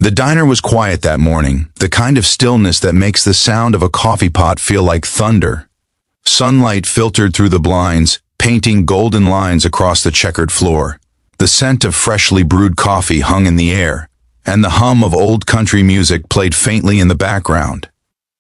The diner was quiet that morning, the kind of stillness that makes the sound of a coffee pot feel like thunder. Sunlight filtered through the blinds, painting golden lines across the checkered floor. The scent of freshly brewed coffee hung in the air, and the hum of old country music played faintly in the background.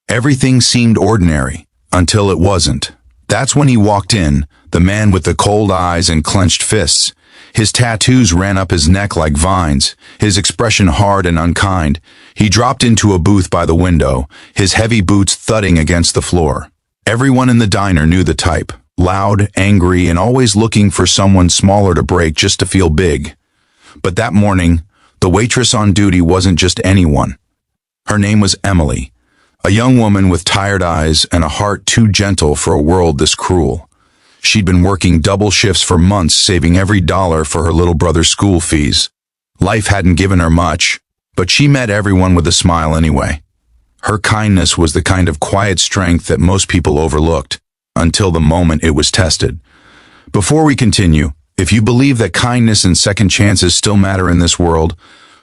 Everything seemed ordinary, until it wasn't. That's when he walked in, the man with the cold eyes and clenched fists. His tattoos ran up his neck like vines, his expression hard and unkind. He dropped into a booth by the window, his heavy boots thudding against the floor. Everyone in the diner knew the type, loud, angry, and always looking for someone smaller to break just to feel big. But that morning, the waitress on duty wasn't just anyone. Her name was Emily, a young woman with tired eyes and a heart too gentle for a world this cruel. She'd been working double shifts for months, saving every dollar for her little brother's school fees. Life hadn't given her much, but she met everyone with a smile anyway. Her kindness was the kind of quiet strength that most people overlooked, until the moment it was tested. Before we continue, if you believe that kindness and second chances still matter in this world,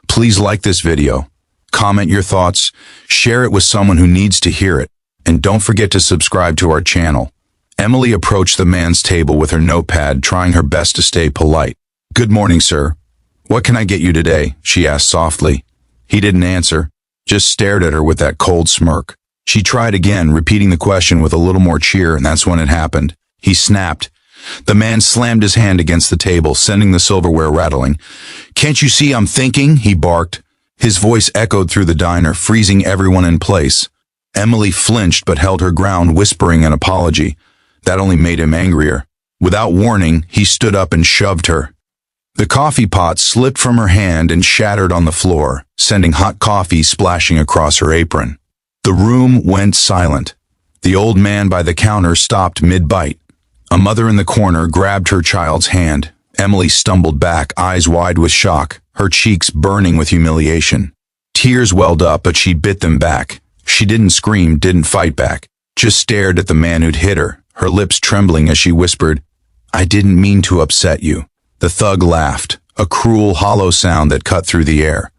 please like this video, comment your thoughts, share it with someone who needs to hear it, and don't forget to subscribe to our channel. Emily approached the man's table with her notepad, trying her best to stay polite. "Good morning, sir. What can I get you today?" she asked softly. He didn't answer, just stared at her with that cold smirk. She tried again, repeating the question with a little more cheer, and that's when it happened. He snapped. The man slammed his hand against the table, sending the silverware rattling. "Can't you see I'm thinking?" he barked. His voice echoed through the diner, freezing everyone in place. Emily flinched but held her ground, whispering an apology. That only made him angrier. Without warning, he stood up and shoved her. The coffee pot slipped from her hand and shattered on the floor, sending hot coffee splashing across her apron. The room went silent. The old man by the counter stopped mid-bite. A mother in the corner grabbed her child's hand. Emily stumbled back, eyes wide with shock, her cheeks burning with humiliation. Tears welled up, but she bit them back. She didn't scream, didn't fight back, just stared at the man who'd hit her, her lips trembling as she whispered, "I didn't mean to upset you." The thug laughed, a cruel, hollow sound that cut through the air.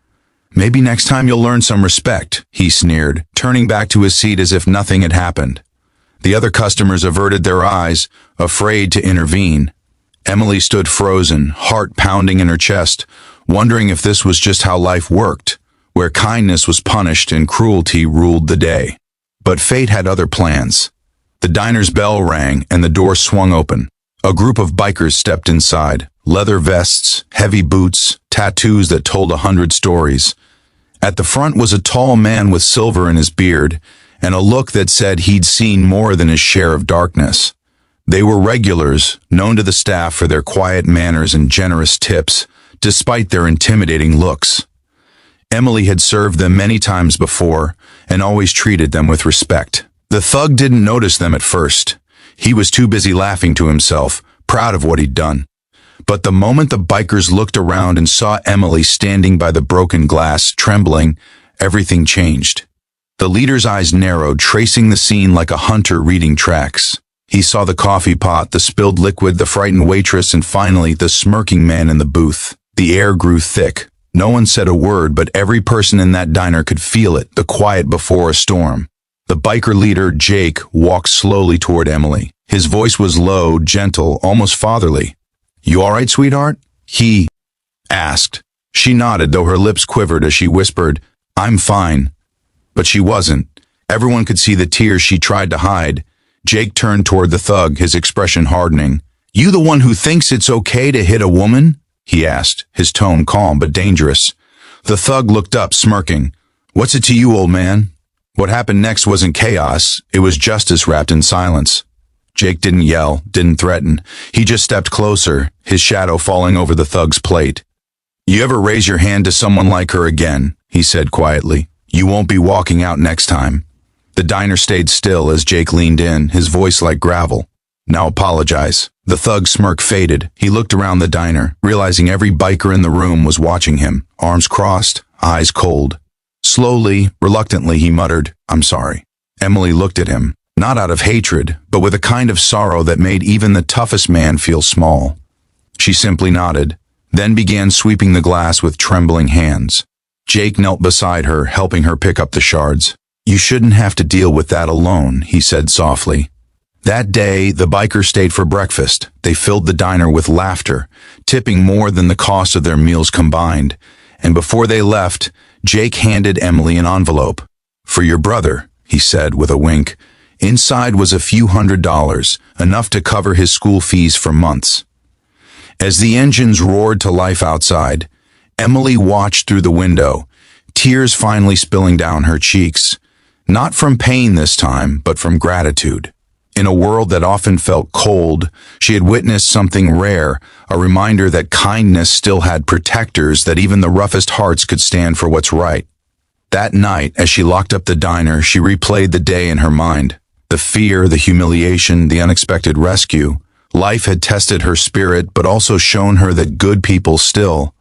"Maybe next time you'll learn some respect," he sneered, turning back to his seat as if nothing had happened. The other customers averted their eyes, afraid to intervene. Emily stood frozen, heart pounding in her chest, wondering if this was just how life worked, where kindness was punished and cruelty ruled the day. But fate had other plans. The diner's bell rang and the door swung open. A group of bikers stepped inside, leather vests, heavy boots, tattoos that told 100 stories. At the front was a tall man with silver in his beard, and a look that said he'd seen more than his share of darkness. They were regulars, known to the staff for their quiet manners and generous tips, despite their intimidating looks. Emily had served them many times before, and always treated them with respect. The thug didn't notice them at first. He was too busy laughing to himself, proud of what he'd done. But the moment the bikers looked around and saw Emily standing by the broken glass, trembling, everything changed. The leader's eyes narrowed, tracing the scene like a hunter reading tracks. He saw the coffee pot, the spilled liquid, the frightened waitress, and finally the smirking man in the booth. The air grew thick. No one said a word, but every person in that diner could feel it, the quiet before a storm. The biker leader, Jake, walked slowly toward Emily. His voice was low, gentle, almost fatherly. "You all right, sweetheart?" he asked. She nodded, though her lips quivered as she whispered, "I'm fine." But she wasn't. Everyone could see the tears she tried to hide. Jake turned toward the thug, his expression hardening. "You the one who thinks it's okay to hit a woman?" he asked, his tone calm but dangerous. The thug looked up, smirking. "What's it to you, old man?" What happened next wasn't chaos, it was justice wrapped in silence. Jake didn't yell, didn't threaten. He just stepped closer, his shadow falling over the thug's plate. "You ever raise your hand to someone like her again," he said quietly, "you won't be walking out next time." The diner stayed still as Jake leaned in, his voice like gravel. "Now apologize." The thug's smirk faded. He looked around the diner, realizing every biker in the room was watching him, arms crossed, eyes cold. Slowly, reluctantly, he muttered, "I'm sorry." Emily looked at him, not out of hatred, but with a kind of sorrow that made even the toughest man feel small. She simply nodded, then began sweeping the glass with trembling hands. Jake knelt beside her, helping her pick up the shards. "You shouldn't have to deal with that alone," he said softly. That day, the bikers stayed for breakfast. They filled the diner with laughter, tipping more than the cost of their meals combined. And before they left, Jake handed Emily an envelope. "For your brother," he said with a wink. Inside was a few $100s, enough to cover his school fees for months. As the engines roared to life outside, Emily watched through the window, tears finally spilling down her cheeks. Not from pain this time, but from gratitude. In a world that often felt cold, she had witnessed something rare, a reminder that kindness still had protectors, that even the roughest hearts could stand for what's right. That night, as she locked up the diner, she replayed the day in her mind. The fear, the humiliation, the unexpected rescue. Life had tested her spirit, but also shown her that good people still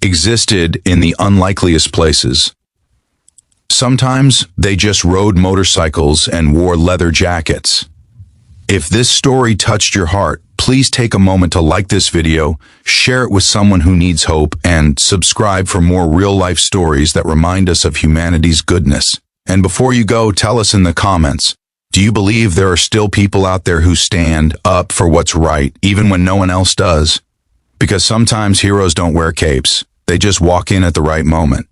existed in the unlikeliest places. Sometimes they just rode motorcycles and wore leather jackets. If this story touched your heart, please take a moment to like this video, share it with someone who needs hope, and subscribe for more real-life stories that remind us of humanity's goodness. And before you go, tell us in the comments, do you believe there are still people out there who stand up for what's right, even when no one else does? Because sometimes heroes don't wear capes. They just walk in at the right moment.